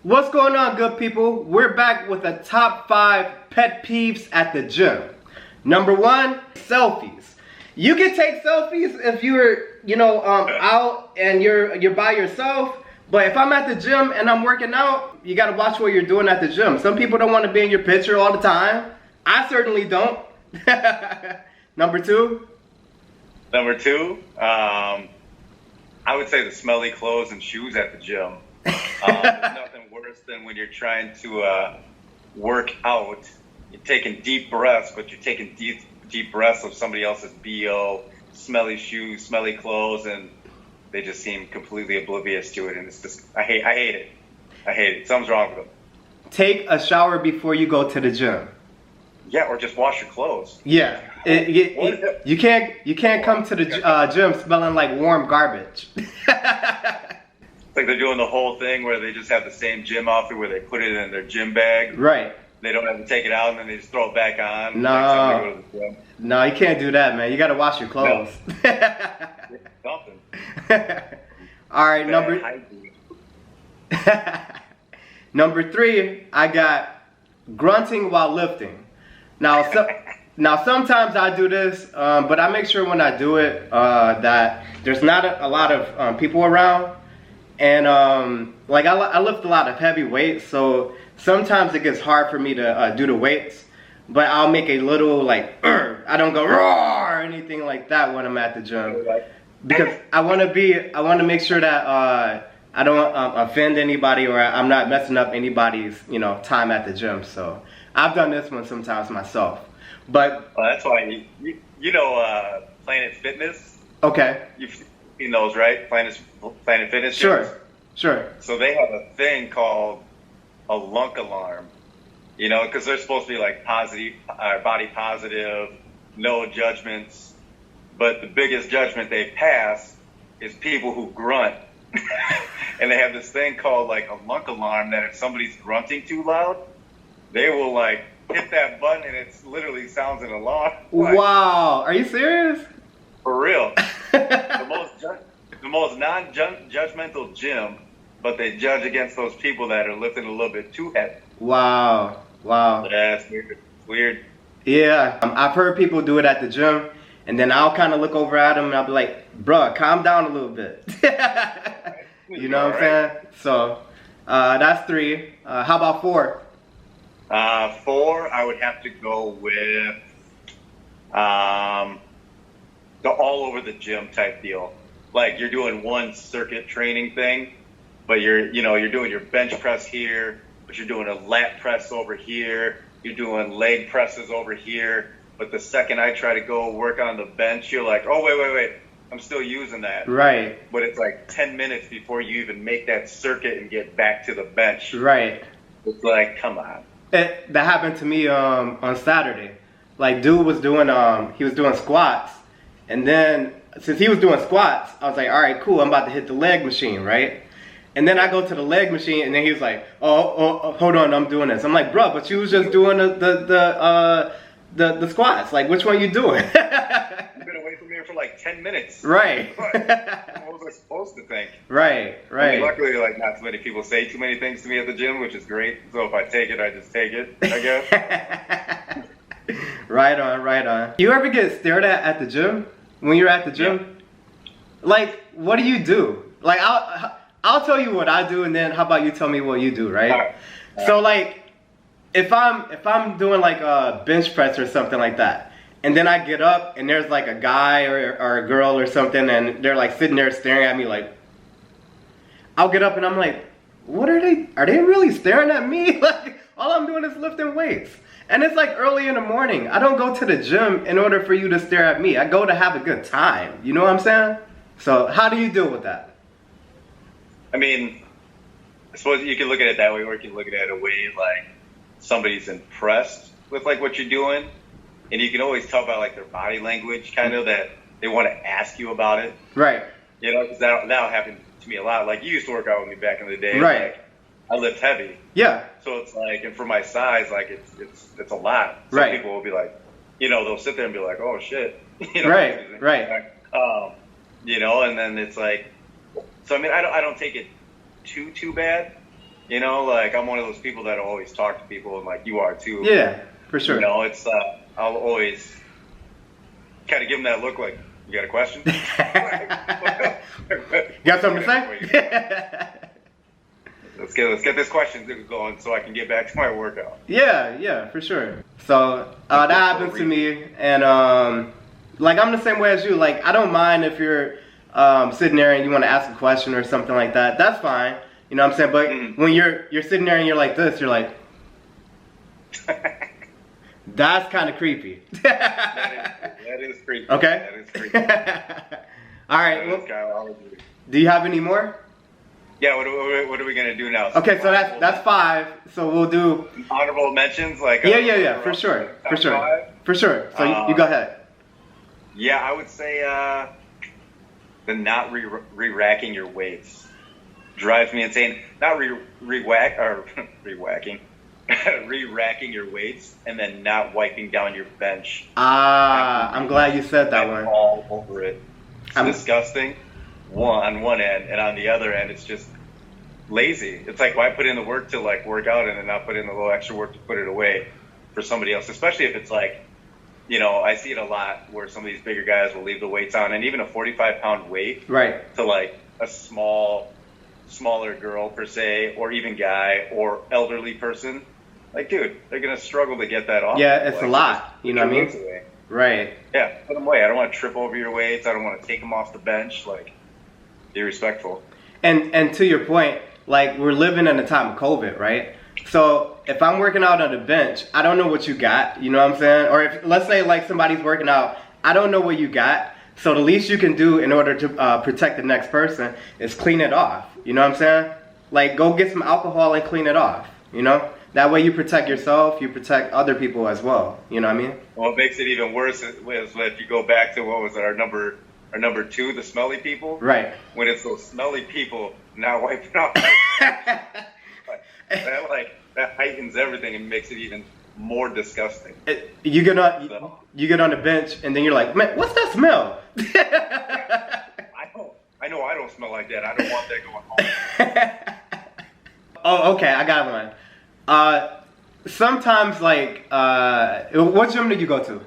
What's going on, good people? We're back with a top 5 pet peeves at the gym. Number 1, selfies. You can take selfies if you're, out and you're by yourself. But if I'm at the gym and I'm working out, you gotta watch what you're doing at the gym. Some people don't want to be in your picture all the time. I certainly don't. Number 2. Number 2, I would say the smelly clothes and shoes at the gym. There's nothing worse than when you're trying to work out. You're taking deep breaths, but you're taking deep breaths of somebody else's BO, smelly shoes, smelly clothes, and they just seem completely oblivious to it. And it's just, I hate it. I hate it. Something's wrong with them. Take a shower before you go to the gym. Yeah, or just wash your clothes. Yeah, you can't come to the gym smelling like warm garbage. It's like they're doing the whole thing where they just have the same gym outfit where they put it in their gym bag. Right. They don't have to take it out and then they just throw it back on. No, no, you can't do that, man. You gotta wash your clothes. No. Something. All right, number 3, I got grunting while lifting. Now, sometimes I do this, but I make sure when I do it that there's not a lot of people around. And like I lift a lot of heavy weights, so sometimes it gets hard for me to do the weights. But I'll make a little like, I don't go roar or anything like that when I'm at the gym, because I want to make sure that I don't offend anybody or I'm not messing up anybody's time at the gym. So I've done this one sometimes myself. But that's why Planet Fitness. Okay. You've seen those, right? Planet Fitness. Sure. So they have a thing called a lunk alarm. Because they're supposed to be like positive, body positive, no judgments. But the biggest judgment they pass is people who grunt. And they have this thing called like a lunk alarm that if somebody's grunting too loud, they will like hit that button and it literally sounds an alarm. Wow, are you serious? For real. The most non-judgmental gym, but they judge against those people that are lifting a little bit too heavy. Wow. Yeah, it's weird. Yeah, I've heard people do it at the gym, and then I'll kind of look over at them and I'll be like, bruh, calm down a little bit. You know what I'm saying? So, that's 3. How about 4? 4, I would have to go with the all over the gym type deal. Like you're doing one circuit training thing, but you're doing your bench press here, but you're doing a lat press over here, you're doing leg presses over here. But the second I try to go work on the bench, you're like, oh, wait, I'm still using that. Right. But it's like 10 minutes before you even make that circuit and get back to the bench. Right. It's like, come on. That happened to me on Saturday. Like, dude was doing squats, and then since he was doing squats, I was like, all right, cool, I'm about to hit the leg machine, right? And then I go to the leg machine, and then he was like, oh, hold on, I'm doing this. I'm like, bro, but you was just doing the squats. Like, which one you doing? You've been away from here for like 10 minutes. Right. What was I supposed to think? Right. I mean, luckily, like, not too many people say too many things to me at the gym, which is great. So if I take it, I just take it, I guess. Right on. You ever get stared at the gym? When you're at the gym? Yeah. Like, what do you do? Like, I'll tell you what I do, and then how about you tell me what you do, right? All right. So, like, if I'm doing like a bench press or something like that, and then I get up and there's like a guy or a girl or something, and they're like sitting there staring at me, like, I'll get up and I'm like, what are they really staring at me? Like, all I'm doing is lifting weights. And it's like early in the morning. I don't go to the gym in order for you to stare at me. I go to have a good time. You know what I'm saying? So how do you deal with that? I mean, I suppose you can look at it that way, or you can look at it a way like somebody's impressed with like what you're doing. And you can always tell by like their body language kind of that they want to ask you about it. Right. Because that'll happen to me a lot. Like you used to work out with me back in the day. Right. Like, I lift heavy. Yeah. So it's like, and for my size, like it's a lot. Some right. people will be like, they'll sit there and be like, oh shit. Right. And then it's like, so I mean, I don't take it too bad, You know, like I'm one of those people that always talk to people, and like you are too. Yeah, for sure. You know, it's I'll always kind of give them that look like, you got a question? Got something to say? Let's get this question going so I can get back to my workout. Yeah, for sure. So that happens to me, and like I'm the same way as you. Like I don't mind if you're sitting there and you want to ask a question or something like that. That's fine. You know what I'm saying? But when you're sitting there and you're like this, you're like, that's kind of creepy. that is creepy. Okay. That is creepy. All right. Well, do you have any more? Yeah. What are we gonna do now? Okay, so that's 5. So we'll do honorable mentions, like yeah, for sure. So you go ahead. Yeah, I would say the not re-racking your weights drives me insane. Not re-racking your weights, and then not wiping down your bench. I'm glad you said that one. All over it. It's disgusting. On one end, and on the other end, it's just lazy. It's like, why put in the work to like work out and then not put in the little extra work to put it away for somebody else? Especially if it's like, you know, I see it a lot where some of these bigger guys will leave the weights on, and even a 45-pound weight, right, to like a smaller girl per se, or even guy or elderly person. Like, dude, they're gonna struggle to get that off. Yeah, it's like, a lot. You know what I mean? Away. Right. Yeah, put them away. I don't want to trip over your weights. I don't want to take them off the bench. Like, be respectful. And to your point, like we're living in a time of COVID, right? So if I'm working out on the bench, I don't know what you got. You know what I'm saying? Or if let's say like somebody's working out, I don't know what you got. So the least you can do in order to protect the next person is clean it off. You know what I'm saying? Like go get some alcohol and clean it off. You know? That way you protect yourself, you protect other people as well. You know what I mean? What makes it even worse is if you go back to what was it, our number 2, the smelly people. Right. When it's those smelly people not wiping off. that heightens everything and makes it even more disgusting. You get on the bench and then you're like, man, what's that smell? I know I don't smell like that. I don't want that going home. Oh, okay, I got one. Sometimes like, what gym did you go to?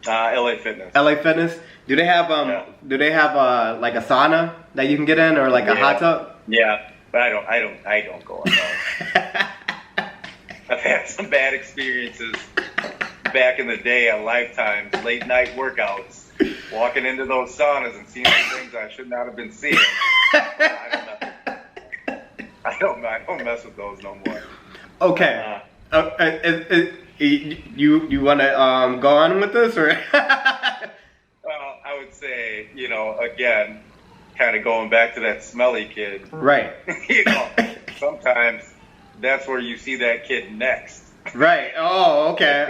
LA Fitness. LA Fitness. Do they have like a sauna that you can get in, or like a hot tub? Yeah, but I don't go on those. I've had some bad experiences back in the day at Lifetime, late night workouts, walking into those saunas and seeing some things I should not have been seeing. I don't mess with those no more. Okay. You want to go on with this, or? Well, I would say, you know, again, kind of going back to that smelly kid. Right. You know, sometimes that's where you see that kid next. Right. Oh, okay.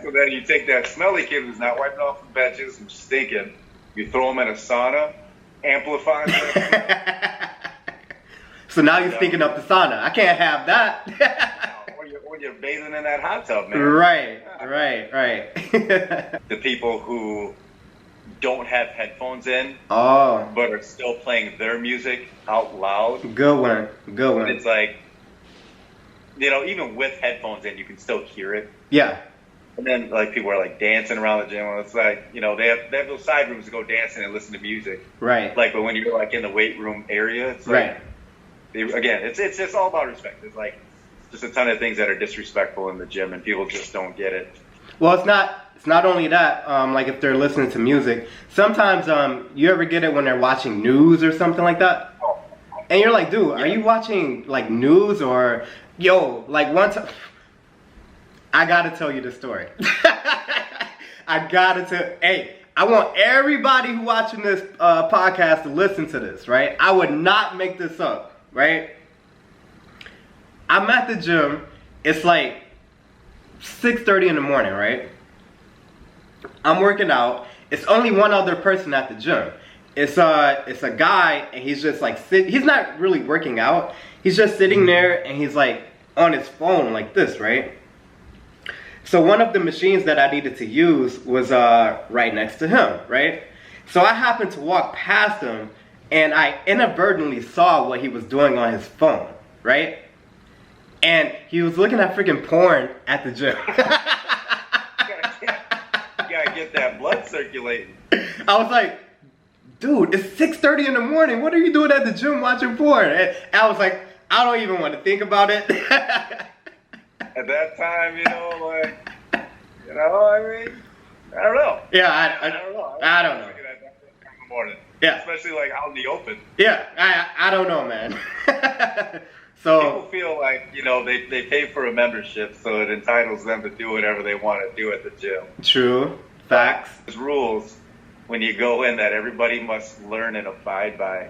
So then you take that smelly kid who's not wiping off the benches, who's stinking, you throw him in a sauna, amplifying that. So now you're thinking up the sauna. I can't have that. Or you're bathing in that hot tub, man. Right. The people who don't have headphones in, but are still playing their music out loud. Good one. It's like, you know, even with headphones in, you can still hear it. Yeah. And then like people are like dancing around the gym. And it's like, you know, they have those side rooms to go dancing and listen to music. Right. Like, but when you're like in the weight room area, it's like, again, it's just all about respect. It's like just a ton of things that are disrespectful in the gym, and people just don't get it. Well, it's not only that. Like if they're listening to music, sometimes you ever get it when they're watching news or something like that, and you're like, dude, are you watching like news or like one time? I gotta tell you the story. Hey, I want everybody who watching this podcast to listen to this, right? I would not make this up, right? I'm at the gym. It's like 6:30 in the morning, right? I'm working out. It's only one other person at the gym. It's a guy, and he's just like he's not really working out. He's just sitting there, and he's like on his phone like this, right? So one of the machines that I needed to use was right next to him, right? So I happened to walk past him, and I inadvertently saw what he was doing on his phone, right? And he was looking at freaking porn at the gym. You gotta get that blood circulating. I was like, dude, it's 6:30 in the morning. What are you doing at the gym watching porn? And I was like, I don't even want to think about it. At that time, you know, like, you know, I mean, I don't know. Yeah, I don't know. I don't know. In the morning. Yeah. Especially like out in the open. Yeah, I don't know, man. So people feel like, you know, they pay for a membership, so it entitles them to do whatever they want to do at the gym. True. Facts. There's rules when you go in that everybody must learn and abide by.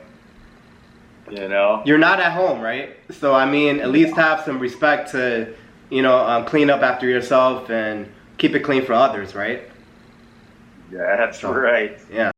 You know? You're not at home, right? So I mean, at least have some respect to, you know, clean up after yourself and keep it clean for others, right? Yeah, that's right. Yeah.